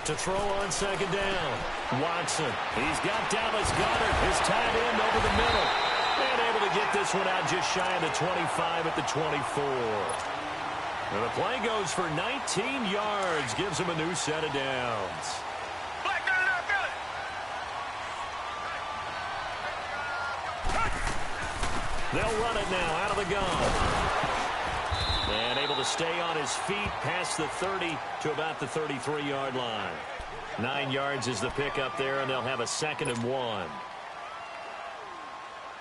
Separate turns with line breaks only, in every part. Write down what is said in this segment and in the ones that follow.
To throw on second down. Watson. He's got Dallas Goedert. His tight end over the middle. And able to get this one out just shy of the 25 at the 24. And the play goes for 19 yards. Gives him a new set of downs. They'll run it now out of the gun. And able to stay on his feet past the 30 to about the 33-yard line. 9 yards is the pickup there, and they'll have a 2nd and 1.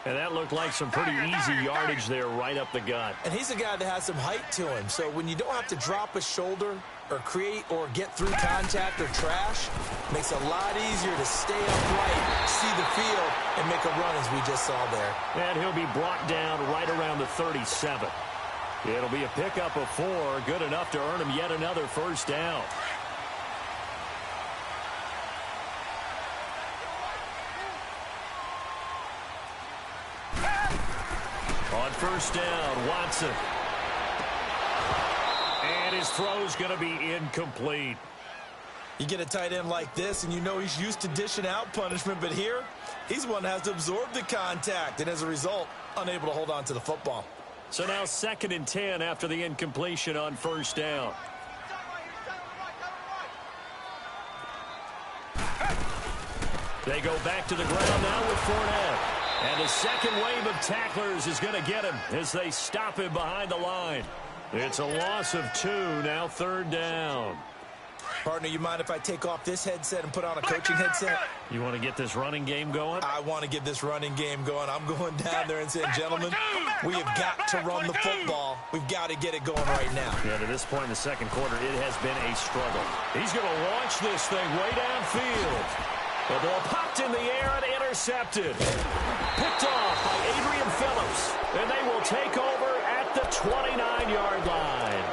And that looked like some pretty easy yardage there right up the gut.
And he's a guy that has some height to him. So when you don't have to drop a shoulder or create or get through contact or trash, makes it a lot easier to stay upright, see the field, and make a run as we just saw there.
And he'll be brought down right around the 37. It'll be a pickup of 4, good enough to earn him yet another first down. On first down, Watson. And his throw's going to be incomplete.
You get a tight end like this, and you know he's used to dishing out punishment, but here, he's one that has to absorb the contact, and as a result, unable to hold on to the football.
So now 2nd and 10 after the incompletion on first down. They go back to the ground now with Fournette. And the second wave of tacklers is going to get him as they stop him behind the line. It's a loss of 2, now 3rd down.
Partner, you mind if I take off this headset and put on a coaching headset?
You want to get this running game going?
I want to get this running game going. I'm going down there and saying, gentlemen, we have got to run the football. We've got to get it going right now.
Yeah, to this point in the second quarter, it has been a struggle. He's going to launch this thing way downfield. The ball popped in the air and intercepted. Picked off by Adrian Phillips. And they will take over at the 29-yard line.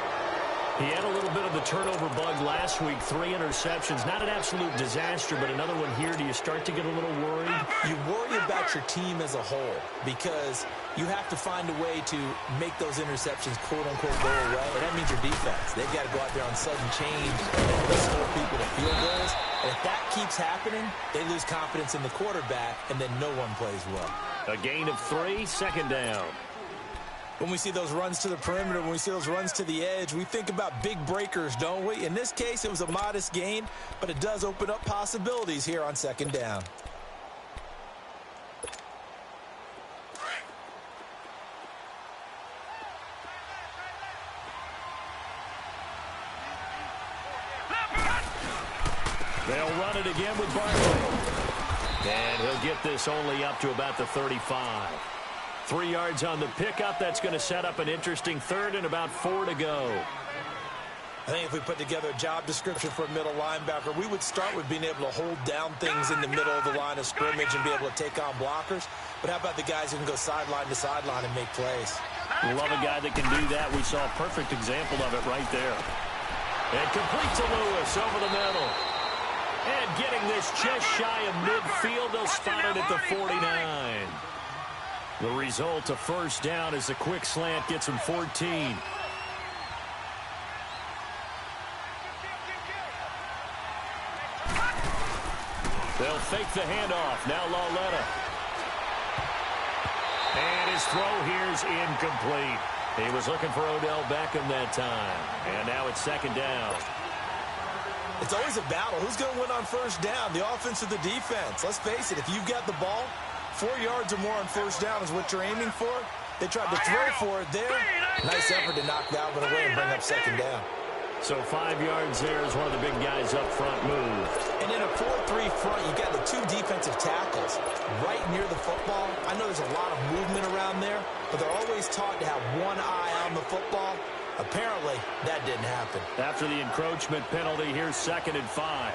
He had a little bit of the turnover bug last week, 3 interceptions. Not an absolute disaster, but another one here. Do you start to get a little worried?
You worry about your team as a whole because you have to find a way to make those interceptions, quote-unquote, go away. And that means your defense. They've got to go out there on sudden change and restore people to field goals. And if that keeps happening, they lose confidence in the quarterback, and then no one plays well.
A gain of 3, 2nd down.
When we see those runs to the perimeter, when we see those runs to the edge, we think about big breakers, don't we? In this case, it was a modest gain, but it does open up possibilities here on 2nd down.
They'll run it again with Barkley. And he'll get this only up to about the 35. 3 yards on the pickup. That's going to set up an interesting 3rd and about 4 to go.
I think if we put together a job description for a middle linebacker, we would start with being able to hold down things in the middle of the line of scrimmage and be able to take on blockers. But how about the guys who can go sideline to sideline and make plays?
Love a guy that can do that. We saw a perfect example of it right there. And complete to Lewis over the middle. And getting this just shy of midfield, they'll spot it at the 49. The result, a first down as the quick slant gets him 14. They'll fake the handoff. Now Lauletta. And his throw here is incomplete. He was looking for Odell Beckham that time. And now it's 2nd down.
It's always a battle. Who's going to win on first down, the offense or the defense? Let's face it, if you've got the ball, 4 yards or more on first down is what you're aiming for. They tried to throw for it there. Nice effort to knock that one away and bring up 2nd down.
So 5 yards there as one of the big guys up front moved.
And in a 4-3 front, you got the 2 defensive tackles right near the football. I know there's a lot of movement around there, but they're always taught to have one eye on the football. Apparently, that didn't happen.
After the encroachment penalty, here's 2nd and 5.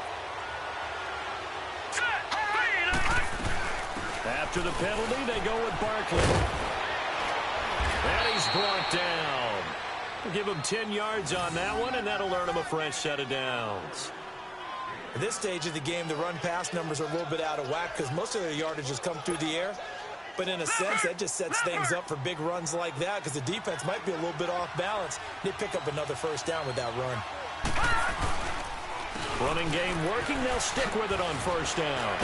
After the penalty, they go with Barkley. And he's brought down. We'll give him 10 yards on that one, and that'll earn him a fresh set of downs.
At this stage of the game, the run-pass numbers are a little bit out of whack because most of their yardage has come through the air. But in a sense, that just sets things up for big runs like that because the defense might be a little bit off balance. They pick up another first down with that run.
Running game working. They'll stick with it on first down.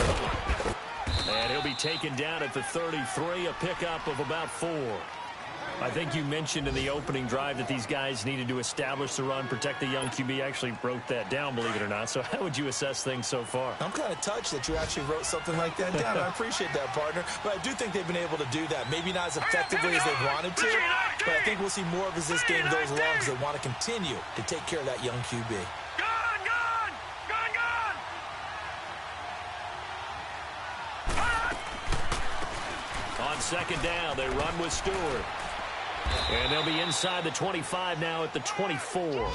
And he'll be taken down at the 33, a pickup of about 4. I think you mentioned in the opening drive that these guys needed to establish the run, protect the young QB. I actually wrote that down, believe it or not. So how would you assess things so far?
I'm kind of touched that you actually wrote something like that down. I appreciate that, partner. But I do think they've been able to do that. Maybe not as effectively as they wanted to, but I think we'll see more of as this game goes along because they want to continue to take care of that young QB.
On second down, they run with Stewart. And they'll be inside the 25 now at the 24.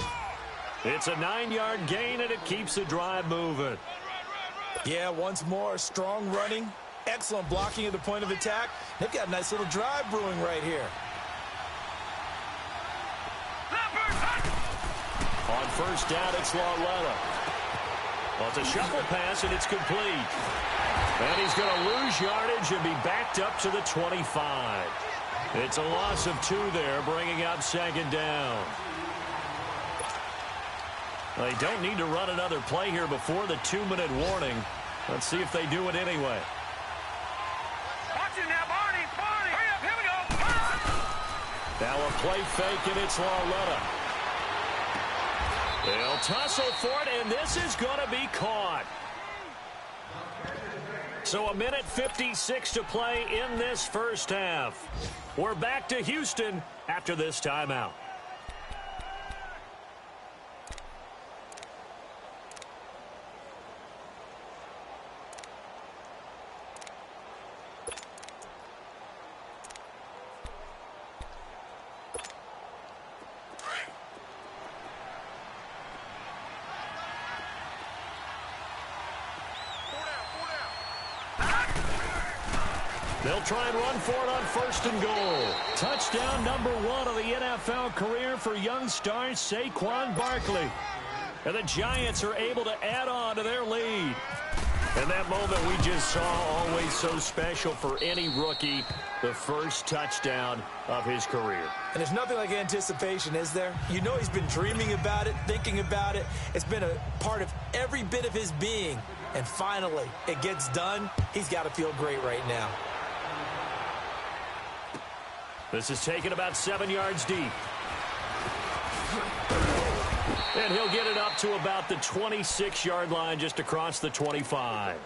It's a 9-yard gain, and it keeps the drive moving.
Yeah, once more, strong running, excellent blocking at the point of attack. They've got a nice little drive brewing right here.
On first down, it's Lauletta. Well, it's a shuffle pass, and it's complete. And he's going to lose yardage and be backed up to the 25. It's a loss of 2 there, bringing up second down. They don't need to run another play here before the 2-minute warning. Let's see if they do it anyway.
Watch it now, Barney. Hurry up, here we go.
Now a play fake, and it's Lauletta. They'll tussle for it, and this is going to be caught. So a minute 56 to play in this first half. We're back to Houston after this timeout. They'll try and run for it on first and goal. Touchdown number 1 of the NFL career for young star Saquon Barkley. And the Giants are able to add on to their lead. And that moment we just saw, always so special for any rookie, the first touchdown of his career.
And there's nothing like anticipation, is there? You know he's been dreaming about it, thinking about it. It's been a part of every bit of his being. And finally, it gets done. He's got to feel great right now.
This is taken about 7 yards deep. And he'll get it up to about the 26-yard line just across the 25.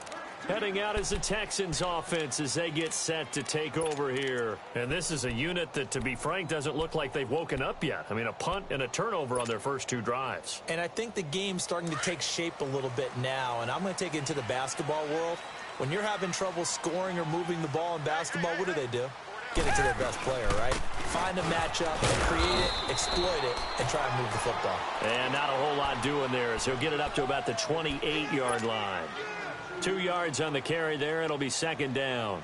Heading out is the Texans offense as they get set to take over here. And this is a unit that, to be frank, doesn't look like they've woken up yet. I mean, a punt and a turnover on their first 2 drives.
And I think the game's starting to take shape a little bit now. And I'm going to take it into the basketball world. When you're having trouble scoring or moving the ball in basketball, what do? Get it to their best player, right? Find a matchup, create it, exploit it, and try and move the football.
And not a whole lot doing there, so he'll get it up to about the 28-yard line. 2 yards on the carry there. It'll be second down.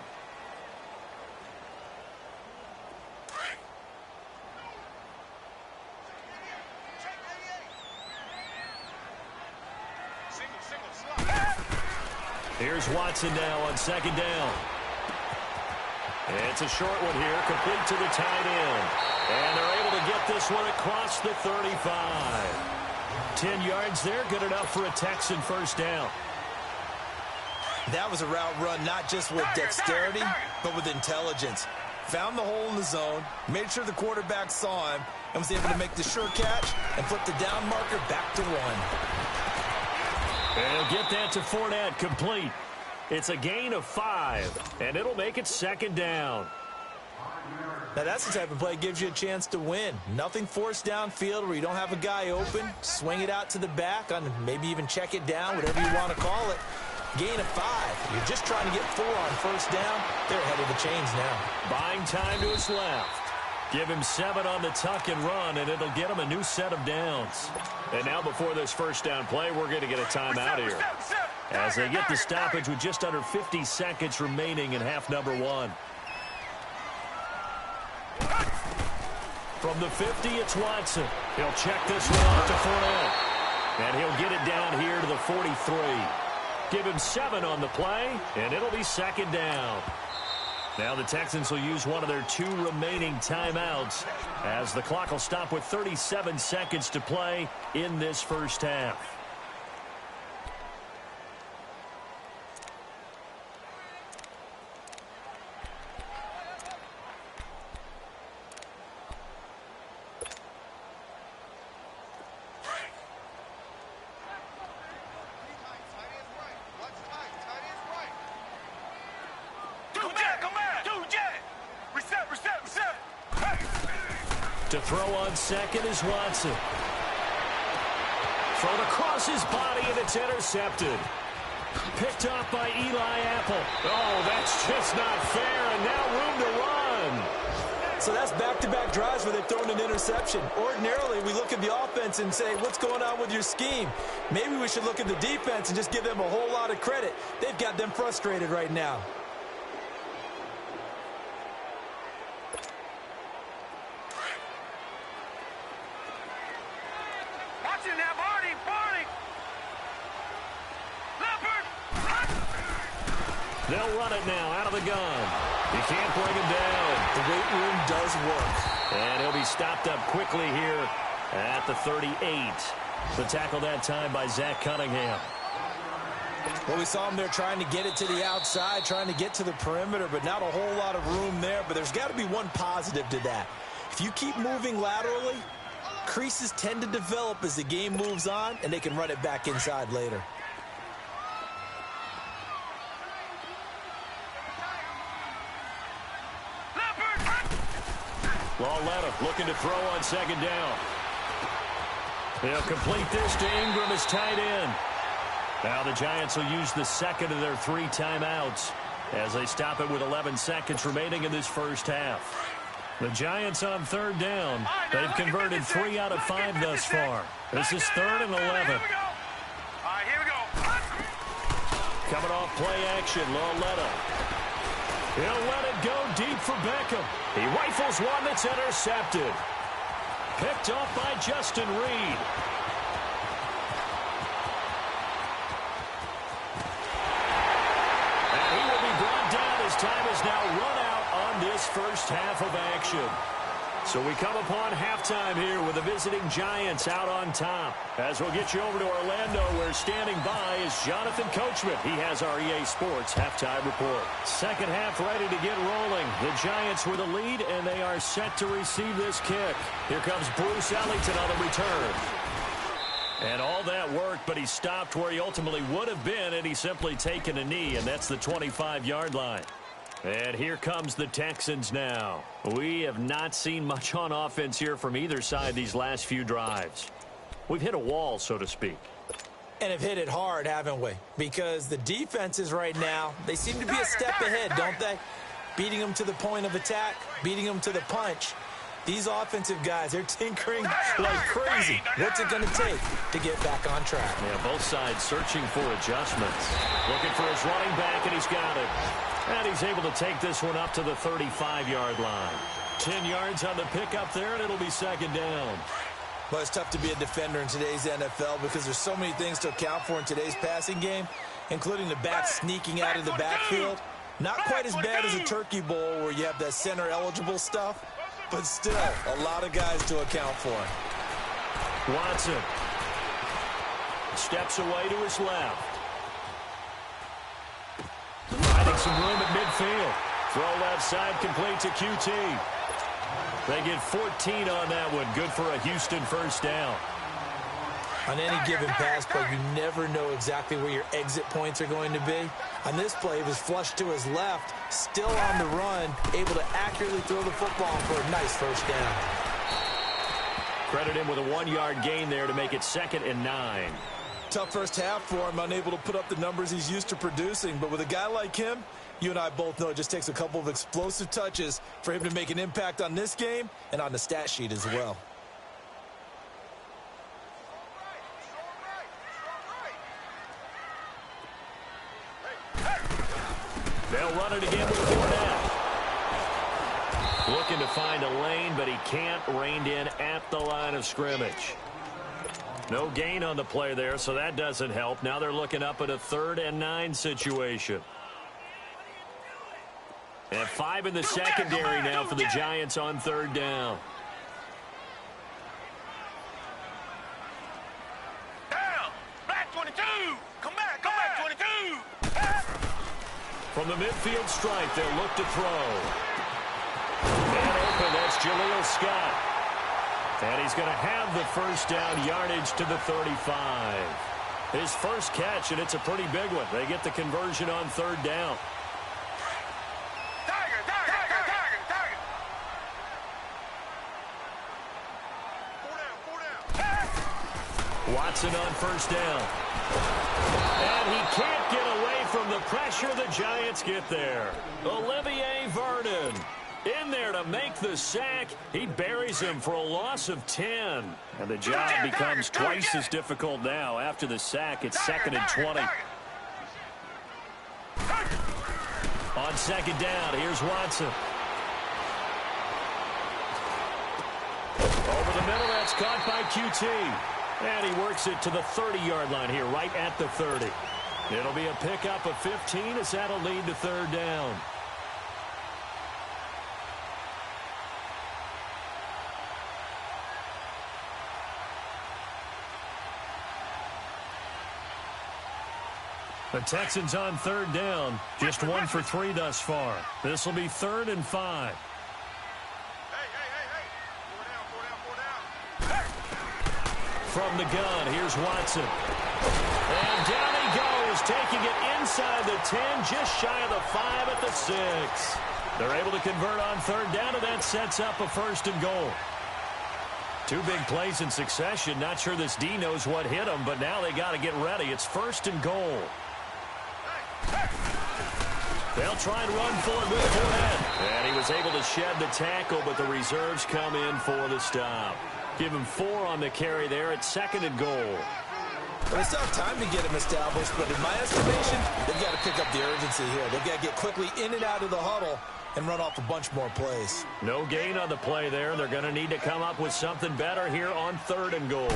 Here's Watson now on second down. It's a short one here, complete to the tight end. And they're able to get this one across the 35. 10 yards there, good enough for a Texan first down.
That was a route run not just with dexterity, but with intelligence. Found the hole in the zone, made sure the quarterback saw him, and was able to make the sure catch and flip the down marker back to 1.
And he'll get that to Fournette, complete. It's a gain of 5, and it'll make it second down.
Now, that's the type of play that gives you a chance to win. Nothing forced downfield where you don't have a guy open. Swing it out to the back, on maybe even check it down, whatever you want to call it. Gain of 5. You're just trying to get 4 on first down. They're ahead of the chains now.
Buying time to his left. Give him 7 on the tuck and run, and it'll get him a new set of downs. And now before this first down play, we're going to get a timeout here, as they get the stoppage with just under 50 seconds remaining in half number 1. From the 50, it's Watson. He'll check this one off to Fournette. And he'll get it down here to the 43. Give him 7 on the play, and it'll be second down. Now the Texans will use one of their 2 remaining timeouts, as the clock will stop with 37 seconds to play in this first half. To throw on second is Watson. Thrown across his body, and it's intercepted. Picked off by Eli Apple. Oh, that's just not fair, and now room to run.
So that's back-to-back drives where they've thrown an interception. Ordinarily, we look at the offense and say, what's going on with your scheme? Maybe we should look at the defense and just give them a whole lot of credit. They've got them frustrated right now.
Watch it now, Barney.
They'll run it now out of the gun. You can't bring him down.
The weight room does work.
And he'll be stopped up quickly here at the 38. The tackle that time by Zach Cunningham.
Well, we saw him there trying to get it to the outside, trying to get to the perimeter, but not a whole lot of room there. But there's got to be one positive to that. If you keep moving laterally, creases tend to develop as the game moves on, and they can run it back inside later.
Lauletta looking to throw on second down. They'll complete this to Ingram as tight end. Now the Giants will use the second of their 3 timeouts as they stop it with 11 seconds remaining in this first half. The Giants on third down. They've converted 3 out of 5 thus far. This is 3rd and 11.
All right, here we go.
Coming off play action, Lauletta. He'll let it go deep for Beckham. He rifles one that's intercepted. Picked off by Justin Reed. And he will be brought down as time is now run out on this first half of action. So we come upon halftime here with the visiting Giants out on top. As we'll get you over to Orlando, where standing by is Jonathan Coachman. He has our EA Sports halftime report. Second half ready to get rolling. The Giants with a lead, and they are set to receive this kick. Here comes Bruce Ellington on the return. And all that worked, but he stopped where he ultimately would have been, and he's simply taken a knee, and that's the 25-yard line. And here comes the Texans now. We have not seen much on offense here from either side these last few drives. We've hit a wall, so to speak.
And have hit it hard, haven't we? Because the defenses right now, they seem to be a step ahead, don't they? Beating them to the point of attack, beating them to the punch. These offensive guys, they're tinkering like crazy. What's it going to take to get back on track?
Yeah, both sides searching for adjustments. Looking for his running back, and he's got it. And he's able to take this one up to the 35-yard line. 10 yards on the pickup there, and it'll be second down.
Well, it's tough to be a defender in today's NFL because there's so many things to account for in today's passing game, including the back sneaking out of the backfield. Not quite as bad as a turkey bowl where you have that center-eligible stuff, but still a lot of guys to account for.
Watson steps away to his left. Finding some room at midfield. Throw outside, complete to QT. They get 14 on that one. Good for a Houston first down.
On any given pass play, you never know exactly where your exit points are going to be. On this play, it was flushed to his left, still on the run, able to accurately throw the football for a nice first down.
Credit him with a 1-yard gain there to make it 2nd and 9.
Tough first half for him, unable to put up the numbers he's used to producing. But with a guy like him, you and I both know it just takes a couple of explosive touches for him to make an impact on this game and on the stat sheet as well.
They'll run it again with Fournette. Looking to find a lane, but he can't. Reined in at the line of scrimmage. No gain on the play there, so that doesn't help. Now they're looking up at a 3rd and 9 situation. And 5 in the secondary now for the Giants on 3rd down.
Down. Back 22. Come back, 22.
From the midfield stripe, they'll look to throw. And open, that's Jaleel Scott. And he's going to have the first down, yardage to the 35. His first catch, and it's a pretty big one. They get the conversion on 3rd down.
Tiger.
Watson on first down. And he can't get away from the pressure. The Giants get there. Olivier Vernon in there to make the sack. He buries him for a loss of 10. And the job becomes twice as difficult now. After the sack, it's 2nd and 20. On second down, here's Watson. Over the middle, that's caught by QT. And he works it to the 30-yard line here, right at the 30. It'll be a pickup of 15 as that'll lead to third down. The Texans on third down. Just 1 for 3 thus far. This will be 3rd and 5. From the gun, here's Watson. And down he goes, taking it inside the 10, just shy of the 5 at the 6. They're able to convert on third down, and that sets up a 1st and goal. 2 big plays in succession. Not sure this D knows what hit him, but now they got to get ready. It's 1st and goal. They'll try and run for it with Fournette. And he was able to shed the tackle, but the reserves come in for the stop. Give him 4 on the carry there at 2nd and goal.
Well, it's not time to get him established, but in my estimation, they've got to pick up the urgency here. They've got to get quickly in and out of the huddle and run off a bunch more plays.
No gain on the play there. They're going to need to come up with something better here on 3rd and goal.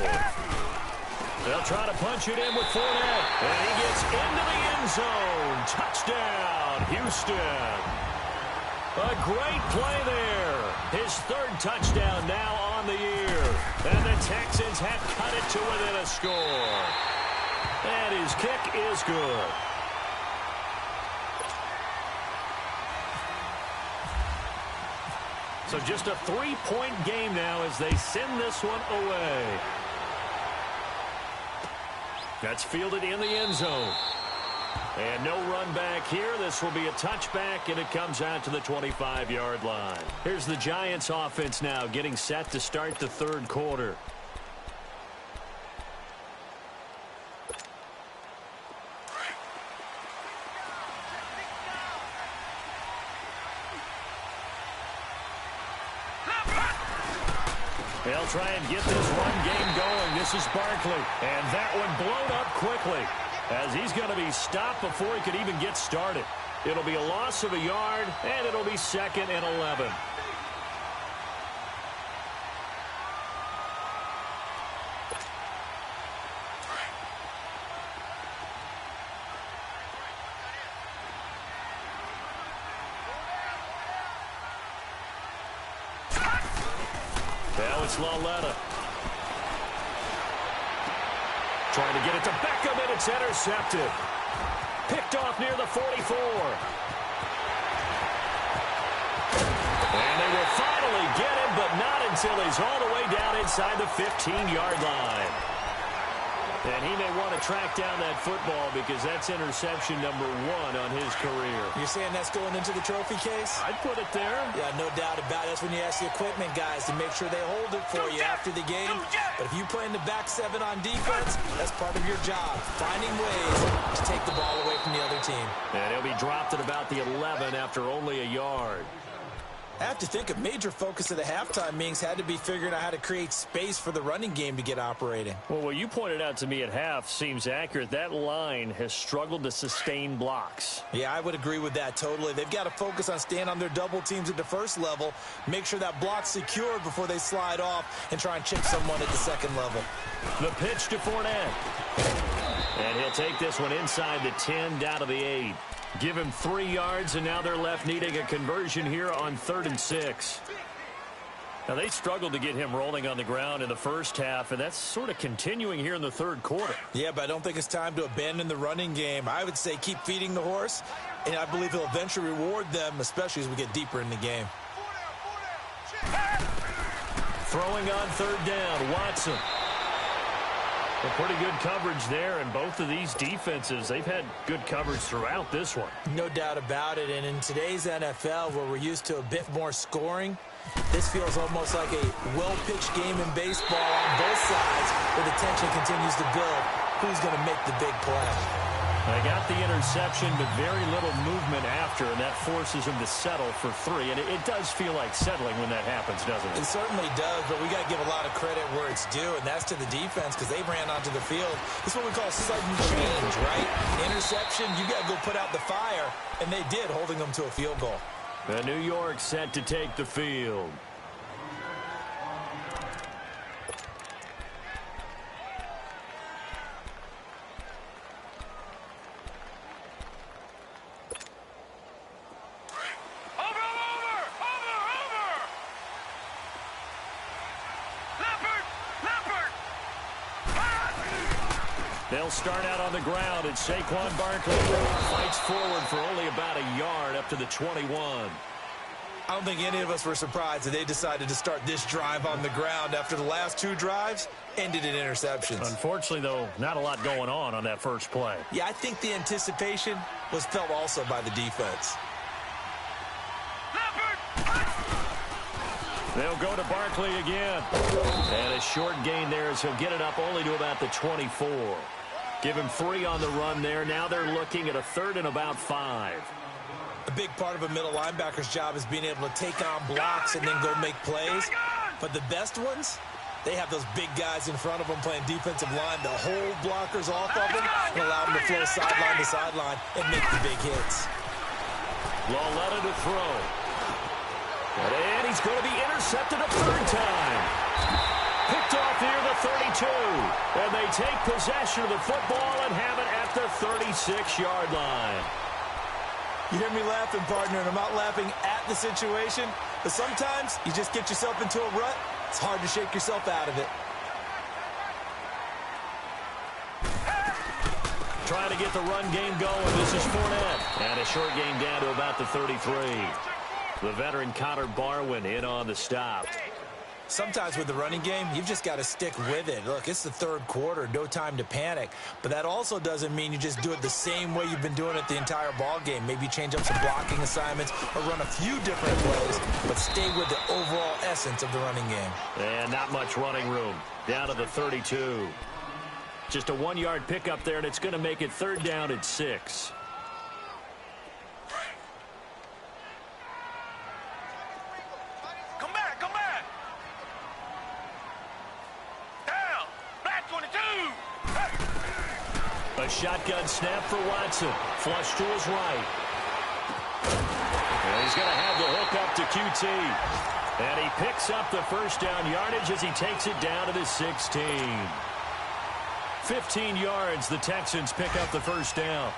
They'll try to punch it in with Fournette. And he gets into the end zone. Touchdown, Houston. A great play there. His 3rd touchdown now on the year. And the Texans have cut it to within a score. And his kick is good. So just a 3-point game now as they send this one away. That's fielded in the end zone. And no run back here. This will be a touchback, and it comes out to the 25-yard line. Here's the Giants offense now getting set to start the 3rd quarter. They'll try and get this run game going. This is Barkley. And that one blown up quickly as he's going to be stopped before he could even get started. It'll be a loss of a yard, and it'll be 2nd and 11. Now it's Laletta. Trying to get it to Beckham, and it's intercepted. Picked off near the 44. And they will finally get him, but not until he's all the way down inside the 15-yard line. And he may want to track down that football because that's interception number 1 on his career.
You're saying that's going into the trophy case?
I'd put it there.
Yeah, no doubt about it. That's when you ask the equipment guys to make sure they hold it for you after the game. But if you play in the back 7 on defense, that's part of your job, finding ways to take the ball away from the other team.
And he'll be dropped at about the 11 after only a yard.
I have to think a major focus of the halftime meetings had to be figuring out how to create space for the running game to get operating.
Well, what you pointed out to me at half seems accurate. That line has struggled to sustain blocks.
Yeah, I would agree with that totally. They've got to focus on staying on their double teams at the first level, make sure that block's secured before they slide off and try and chip someone at the second level.
The pitch to Fournette. And he'll take this one inside the 10 down to the 8. Give him 3 yards, and now they're left needing a conversion here on 3rd and 6. Now, they struggled to get him rolling on the ground in the first half, and that's sort of continuing here in the 3rd quarter.
Yeah, but I don't think it's time to abandon the running game. I would say keep feeding the horse, and I believe he'll eventually reward them, especially as we get deeper in the game.
Throwing on 3rd down, Watson. A pretty good coverage there, and both of these defenses, they've had good coverage throughout this one.
No doubt about it, and in today's NFL, where we're used to a bit more scoring, This feels almost like a well-pitched game in baseball on both sides where the tension continues to build. Who's going to make the big play?
They got the interception, but very little movement after, and that forces him to settle for 3. And it does feel like settling when that happens, doesn't it?
It certainly does, but we got to give a lot of credit where it's due, and that's to the defense because they ran onto the field. This is what we call sudden change, right? Interception, you got to go put out the fire, and they did, holding them to a field goal.
The New York set to take the field. They'll start out on the ground, and Saquon Barkley fights forward for only about a yard up to the 21.
I don't think any of us were surprised that they decided to start this drive on the ground after the last 2 drives ended in interceptions.
Unfortunately, though, not a lot going on that first play.
Yeah, I think the anticipation was felt also by the defense.
They'll go to Barkley again. And a short gain there as he'll get it up only to about the 24. Give him 3 on the run there. Now they're looking at a 3rd and about 5.
A big part of a middle linebacker's job is being able to take on blocks and then go make plays. But the best ones, they have those big guys in front of them playing defensive line to hold blockers off of them and allow them to flow sideline to sideline and make the big hits.
Loletta to throw. And he's going to be intercepted a 3rd time. Picked off near the 32. And they take possession of the football and have it at the 36-yard line.
You hear me laughing, partner, and I'm not laughing at the situation, but sometimes you just get yourself into a rut. It's hard to shake yourself out of it.
Trying to get the run game going. This is Fournette. And a short game down to about the 33. The veteran Connor Barwin in on the stop.
Sometimes with the running game, you've just got to stick with it. Look, it's the 3rd quarter, no time to panic. But that also doesn't mean you just do it the same way you've been doing it the entire ball game. Maybe change up some blocking assignments or run a few different plays, but stay with the overall essence of the running game.
And not much running room. Down to the 32. Just a 1-yard pickup there, and it's going to make it 3rd down at 6. A shotgun snap for Watson. Flush to his right. And he's going to have the hook up to QT. And he picks up the 1st down yardage as he takes it down to the 16. 15 yards, the Texans pick up the 1st down.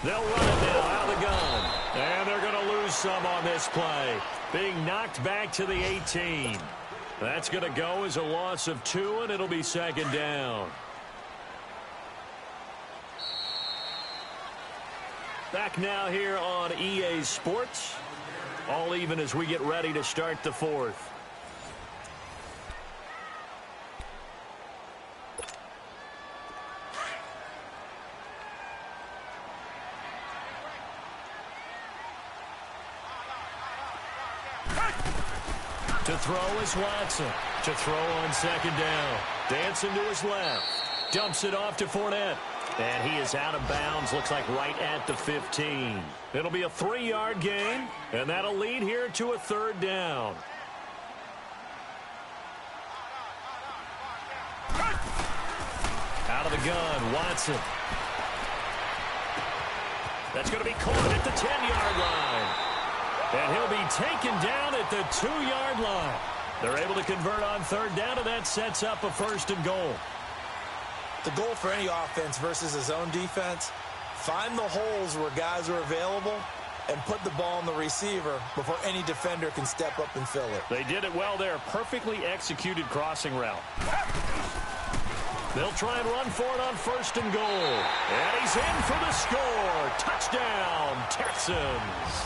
They'll run it now out of the gun. And they're going to lose some on this play. Being knocked back to the 18. That's going to go as a loss of 2, and it'll be 2nd down. Back now here on EA Sports. All even as we get ready to start the 4th. To throw is Watson. To throw on 2nd down. Dancing to his left. Dumps it off to Fournette. And he is out of bounds. Looks like right at the 15. It'll be a 3-yard gain. And that'll lead here to a 3rd down. Out of the gun, Watson. That's going to be caught at the 10-yard line. And he'll be taken down at the 2-yard line. They're able to convert on 3rd down, and that sets up a 1st and goal.
The goal for any offense versus a zone defense, find the holes where guys are available and put the ball on the receiver before any defender can step up and fill it.
They did it well there. Perfectly executed crossing route. They'll try and run for it on 1st and goal. And he's in for the score. Touchdown, Texans.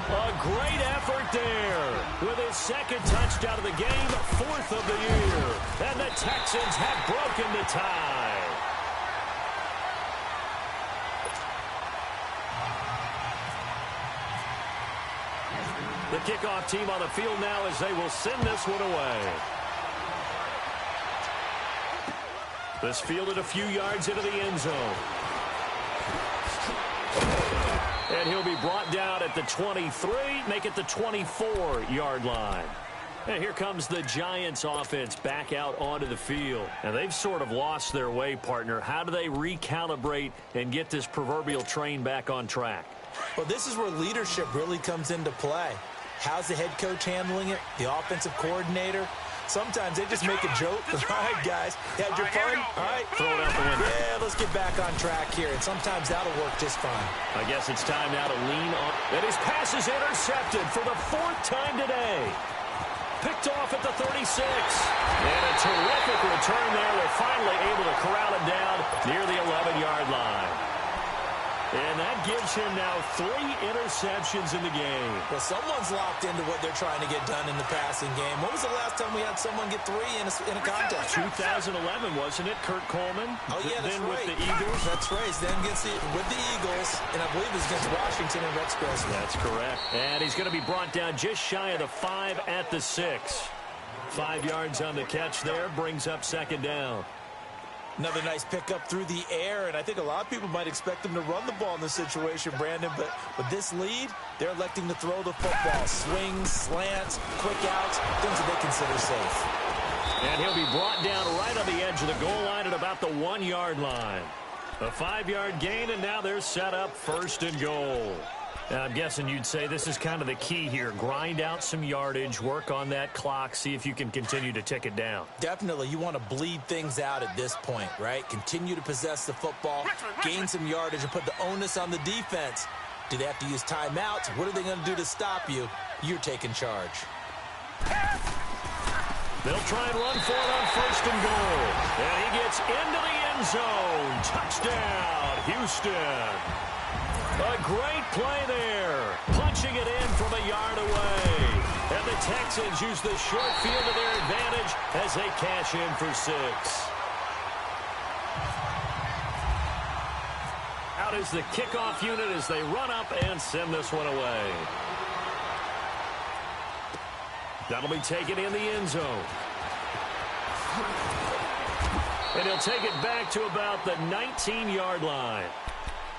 A great effort there with his 2nd touchdown of the game, 4th of the year. And the Texans have broken the tie. The kickoff team on the field now as they will send this one away. This fielded a few yards into the end zone. And he'll be brought down at the 23, make it the 24-yard line. And here comes the Giants offense back out onto the field. And they've sort of lost their way, partner. How do they recalibrate and get this proverbial train back on track?
Well, this is where leadership really comes into play. How's the head coach handling it? The offensive coordinator? Sometimes they just make a joke. All right, guys, you had your fun? All right,
throw it out the window.
Yeah, let's get back on track here, and sometimes that'll work just fine.
I guess it's time now to lean on. And his pass is intercepted for the 4th time today. Picked off at the 36. And a terrific return there. They're finally able to corral it down near the 11-yard line. And that gives him now 3 interceptions in the game.
Well, someone's locked into what they're trying to get done in the passing game. When was the last time we had someone get 3 in a contest?
2011, wasn't it? Kurt Coleman.
Oh, yeah, that's
then
right.
With the Eagles.
That's right. Then with the Eagles, and I believe it was against Washington and Rex Grossman.
That's correct. And he's going to be brought down just shy of the 5 at the 6. 5 yards on the catch there. Brings up 2nd down.
Another nice pickup through the air, and I think a lot of people might expect them to run the ball in this situation, Brandon, but with this lead, they're electing to throw the football. Swings, slants, quick outs, things that they consider safe.
And he'll be brought down right on the edge of the goal line at about the 1-yard line. A 5-yard gain, and now they're set up 1st and goal. Now, I'm guessing you'd say this is kind of the key here. Grind out some yardage, work on that clock, see if you can continue to tick it down.
Definitely. You want to bleed things out at this point, right? Continue to possess the football, gain some yardage, and put the onus on the defense. Do they have to use timeouts? What are they going to do to stop you? You're taking charge.
They'll try and run for it on 1st and goal. And he gets into the end zone. Touchdown, Houston. A great play there. Punching it in from a yard away. And the Texans use the short field to their advantage as they cash in for 6. Out is the kickoff unit as they run up and send this one away. That'll be taken in the end zone. And he'll take it back to about the 19-yard line.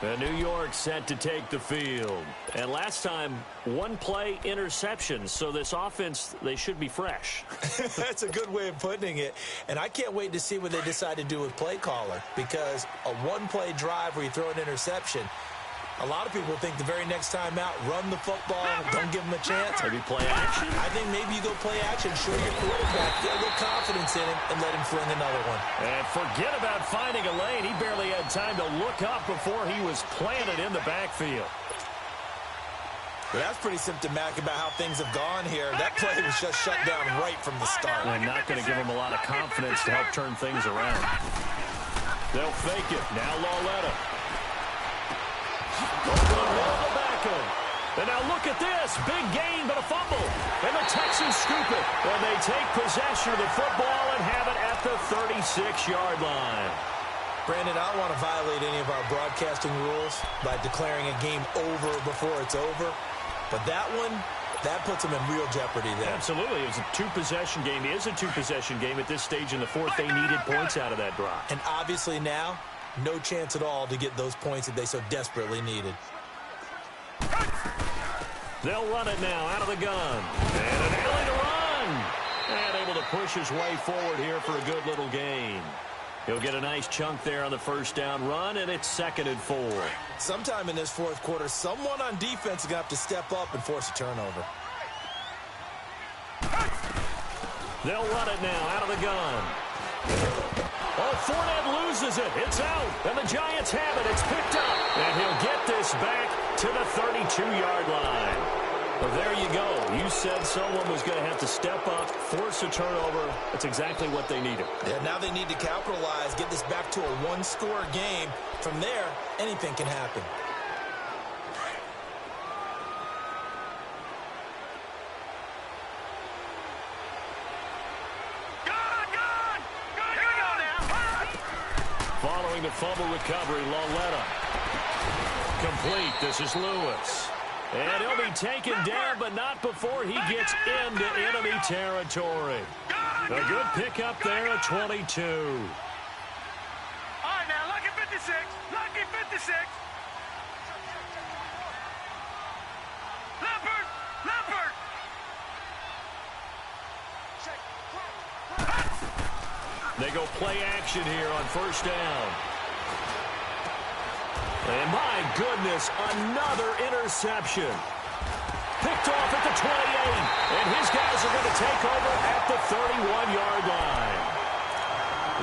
And New York set to take the field. And last time, 1 play interception. So this offense, they should be fresh.
That's a good way of putting it. And I can't wait to see what they decide to do with play caller. Because a 1-play drive where you throw an interception, a lot of people think the very next time out, run the football, don't give them a chance.
Maybe play action?
I think maybe you go play action, show your quarterback, get a little confidence in him, and let him fling another one.
And forget about finding a lane. He barely had time to look up before he was planted in the backfield.
But that's pretty symptomatic about how things have gone here. That play was just shut down right from the start.
And not going to give him a lot of confidence to help turn things around. They'll fake it. Now Lauletta. And now look at this. Big gain, but a fumble. And the Texans scoop it. And they take possession of the football and have it at the 36-yard line.
Brandon, I don't want to violate any of our broadcasting rules by declaring a game over before it's over. But that one, that puts them in real jeopardy there.
Absolutely. It's a 2-possession game. It is a 2-possession game at this stage in the 4th. They needed points out of that drive.
And obviously now, no chance at all to get those points that they so desperately needed.
They'll run it now out of the gun. And an alley to run. And able to push his way forward here for a good little gain. He'll get a nice chunk there on the 1st down run, and it's 2nd and 4.
Sometime in this 4th quarter, someone on defense is going to have to step up and force a turnover.
They'll run it now out of the gun. Oh, Fournette loses it. It's out. And the Giants have it. It's picked up. And he'll get this back to the 32-yard line. Well, there you go. You said someone was going to have to step up, force a turnover. That's exactly what they needed.
Yeah, now they need to capitalize, get this back to a 1-score game. From there, anything can happen.
Following the fumble recovery, Lauletta. Complete. This is Lewis. And he'll be taken down, but not before he gets into enemy territory. A good pickup there at 22.
All right, now, lucky 56. Lucky 56. Leopard. Leopard.
They go play action here on first down. And my goodness, another interception. Picked off at the 28. And his guys are going to take over at the 31-yard line.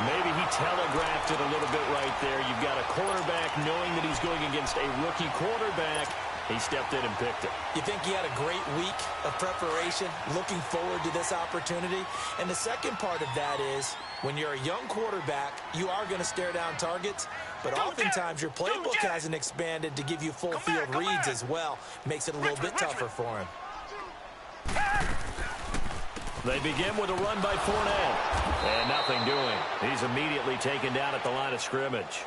Maybe he telegraphed it a little bit right there. You've got a quarterback knowing that he's going against a rookie quarterback. He stepped in and picked it.
You think he had a great week of preparation, looking forward to this opportunity? And the second part of that is, when you're a young quarterback, you are going to stare down targets, but oftentimes your playbook hasn't expanded to give you full field reads as well. Makes it a little bit tougher for him.
They begin with a run by Fournette. And nothing doing. He's immediately taken down at the line of scrimmage.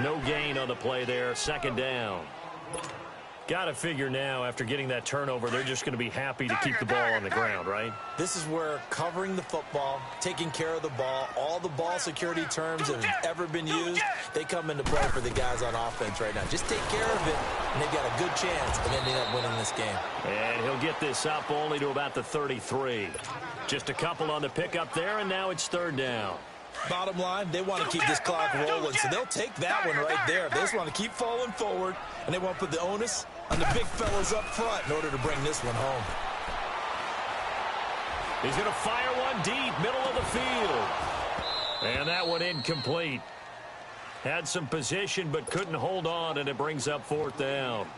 No gain on the play there. Second down. Got to figure now, after getting that turnover, they're just going to be happy to keep the ball on the ground, right?
This is where covering the football, taking care of the ball, all the ball security terms that have ever been used, they come into play for the guys on offense right now. Just take care of it, and they've got a good chance of ending up winning this game.
And he'll get this up only to about the 33. Just a couple on the pickup there, and now it's third down.
Bottom line, they want to keep this clock rolling, so they'll take that one right there. They just want to keep falling forward, and they want to put the onus on the big fellas up front in order to bring this one home.
He's going to fire one deep, middle of the field. And that one incomplete. Had some position, but couldn't hold on, and it brings up fourth down.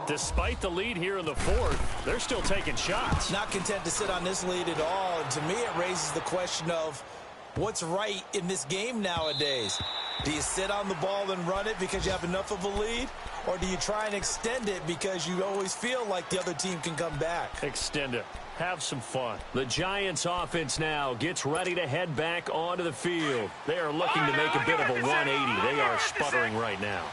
Despite the lead here in the fourth, they're still taking shots.
Not content to sit on this lead at all, and to me it raises the question of what's right in this game nowadays. Do you sit on the ball and run it because you have enough of a lead? Or do you try and extend it because you always feel like the other team can come back?
Extend it. Have some fun. The Giants offense now gets ready to head back onto the field. They are looking to make a bit of a 180. They are sputtering right now.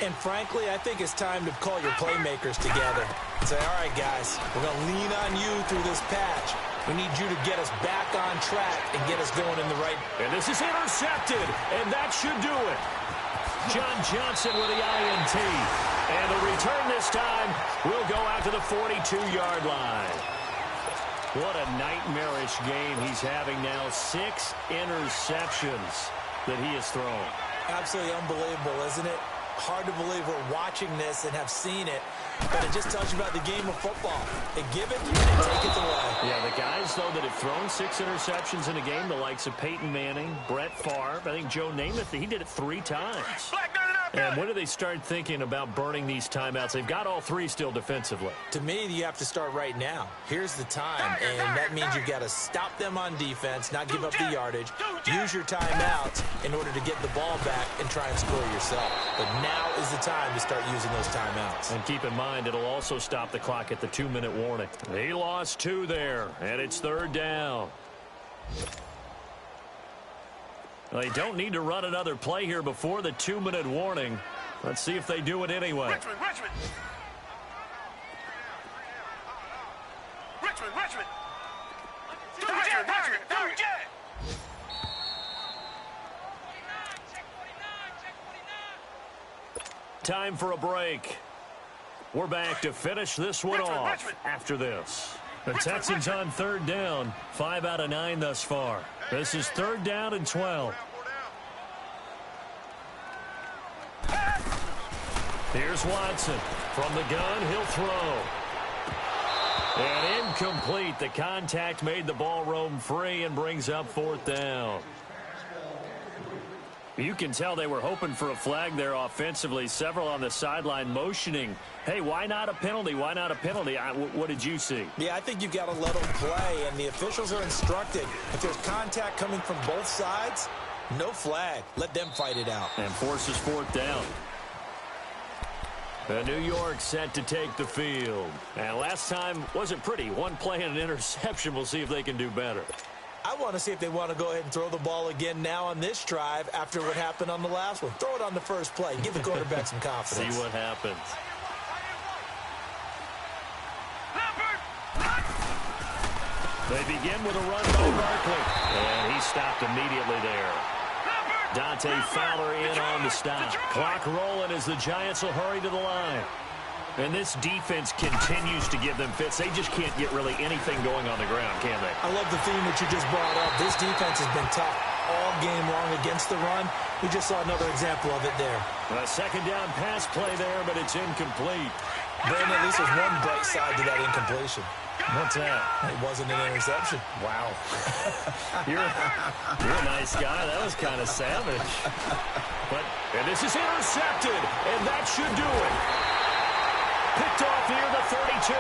And frankly, I think it's time to call your playmakers together and say, all right, guys, we're going to lean on you through this patch. We need you to get us back on track and get us going in the right.
And this is intercepted, and that should do it. John Johnson with the INT. And the return this time will go out to the 42-yard line. What a nightmarish game he's having now. 6 interceptions that he has thrown.
Absolutely unbelievable, isn't it? Hard to believe we're watching this and have seen it, but it just tells you about the game of football. They give it and they take it away.
Yeah, the guys, though, that have thrown 6 interceptions in a game, the likes of Peyton Manning, Brett Favre, I think Joe Namath, he did it 3 times. And when do they start thinking about burning these timeouts? They've got all 3 still defensively.
To me, you have to start right now. Here's the time, and that means you've got to stop them on defense, not give up the yardage, use your timeouts in order to get the ball back and try and score yourself. But now is the time to start using those timeouts. And
keep in mind, it'll also stop the clock at the 2-minute warning. He lost 2 there, and it's third down. They don't need to run another play here before the 2-minute warning. Let's see if they do it anyway.
Richmond.
Time for a break. We're back to finish this one off after this. The Texans on third down, 5 out of 9 thus far. This is third down and 12. Here's Watson. From the gun, he'll throw. And incomplete. The contact made the ball roam free and brings up fourth down. You can tell they were hoping for a flag there offensively. Several on the sideline motioning. Hey, why not a penalty? Why not a penalty? What did you see?
Yeah, I think you've got to let them play, and the officials are instructed. If there's contact coming from both sides, no flag. Let them fight it out.
And forces fourth down. New York set to take the field. And last time wasn't pretty. 1 play and an interception. We'll see if they can do better.
I want to see if they want to go ahead and throw the ball again now on this drive after what happened on the last one. Throw it on the first play. Give the quarterback some confidence.
See what happens. They begin with a run by Barkley. And he stopped immediately there. Dante Fowler in on the stop. Clock rolling as the Giants will hurry to the line. And this defense continues to give them fits. They just can't get really anything going on the ground, can they?
I love the theme that you just brought up. This defense has been tough all game long against the run. We just saw another example of it there.
A second down pass play there, but it's incomplete.
Brandon, at least there's one bright side to that incompletion.
What's that?
It wasn't an interception.
Wow. You're a nice guy. That was kind of savage. And this is intercepted, and that should do it. Picked off near the 32,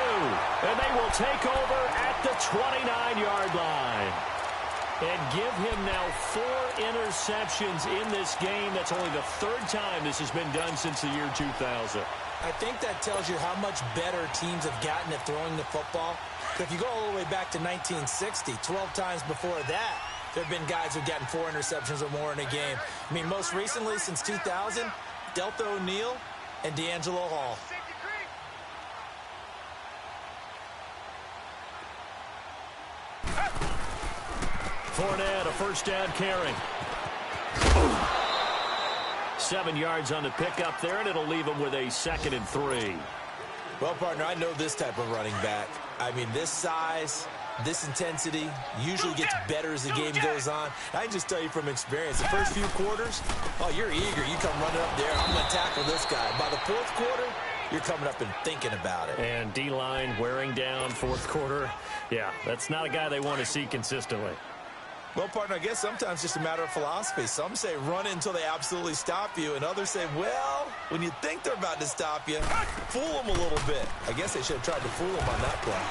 and they will take over at the 29-yard line. And give him now 4 interceptions in this game. That's only the 3rd time this has been done since the year 2000.
I think that tells you how much better teams have gotten at throwing the football. If you go all the way back to 1960, 12 times before that, there have been guys who've gotten 4 interceptions or more in a game. I mean, most recently, since 2000, Delta O'Neal and D'Angelo Hall.
Fournette, a first down carry. 7 yards on the pickup there, and it'll leave him with a 2nd and 3.
Well, partner, I know this type of running back. I mean, this size, this intensity usually gets better as the game goes on. I can just tell you from experience, the first few quarters, oh, you're eager. You come running up there, I'm going to tackle this guy. By the 4th quarter, you're coming up and thinking about it.
And D-line wearing down 4th quarter. Yeah, that's not a guy they want to see consistently.
Well, partner, I guess sometimes it's just a matter of philosophy. Some say run until they absolutely stop you, and others say, well, when you think they're about to stop you, fool them a little bit. I guess they should have tried to fool them on that play.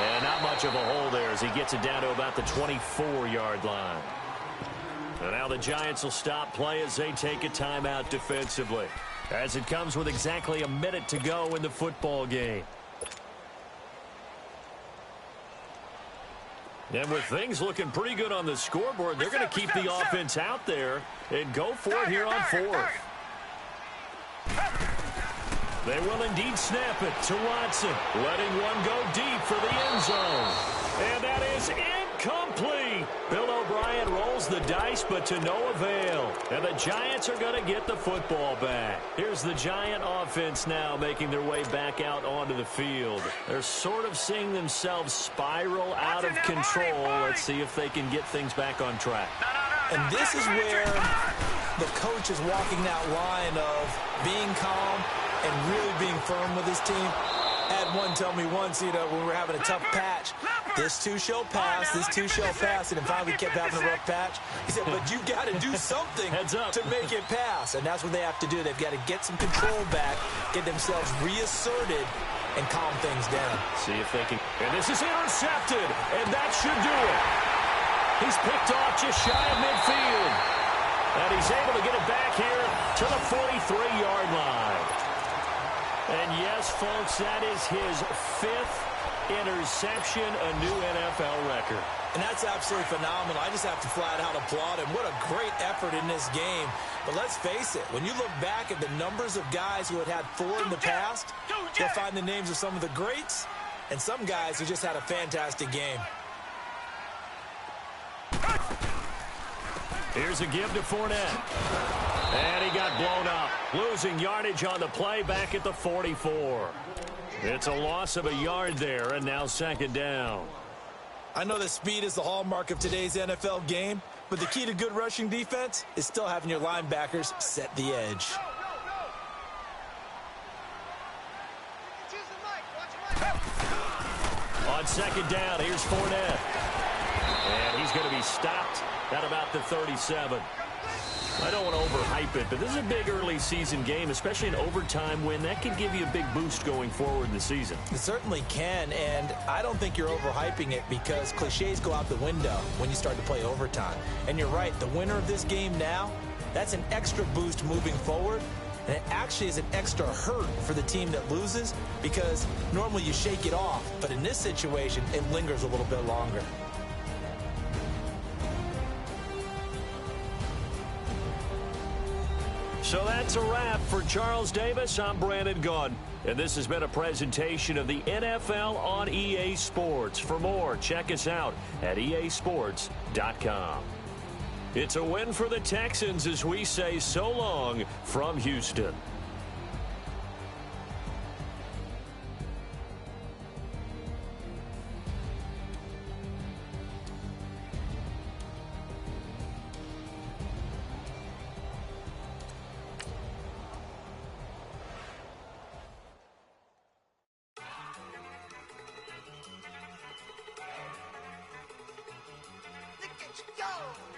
And not much of a hole there as he gets it down to about the 24-yard line. And now the Giants will stop play as they take a timeout defensively, as it comes with exactly a minute to go in the football game. And with things looking pretty good on the scoreboard, they're going to keep the offense out there and go for it here on 4th. They will indeed snap it to Watson, letting one go deep for the end zone. And that is incomplete. Bill O'Brien rolls the dice, but to no avail. And the Giants are going to get the football back. Here's the Giant offense now making their way back out onto the field. They're sort of seeing themselves spiral out of control. Let's see if they can get things back on track.
And this is where the coach is walking that line of being calm and really being firm with his team. Had one tell me once, when we were having a tough patch, this too shall pass, this too shall pass, and then finally we kept having a rough patch. He said, but you got to do something to make it pass, and that's what they have to do. They've got to get some control back, get themselves reasserted, and calm things down.
See if they can. And this is intercepted, and that should do it. He's picked off just shy of midfield, and he's able to get it back here to the 43-yard line. And yes, folks, that is his 5th interception, a new NFL record.
And that's absolutely phenomenal. I just have to flat out applaud him. What a great effort in this game. But let's face it, when you look back at the numbers of guys who had 4 in the past, you'll find the names of some of the greats and some guys who just had a fantastic game.
Here's a give to Fournette. And he got blown up, losing yardage on the play back at the 44. It's a loss of a yard there, and now 2nd down.
I know that speed is the hallmark of today's NFL game, but the key to good rushing defense is still having your linebackers set the edge.
On 2nd down, here's Fournette. And he's going to be stopped at about the 37. I don't want to overhype it, but this is a big early season game, especially an overtime win. That could give you a big boost going forward in the season.
It certainly can, and I don't think you're overhyping it because cliches go out the window when you start to play overtime. And you're right, the winner of this game now, that's an extra boost moving forward, and it actually is an extra hurt for the team that loses because normally you shake it off, but in this situation, it lingers a little bit longer.
So that's a wrap for Charles Davis. I'm Brandon Gaudin. And this has been a presentation of the NFL on EA Sports. For more, check us out at easports.com. It's a win for the Texans as we say so long from Houston.
Look at you go!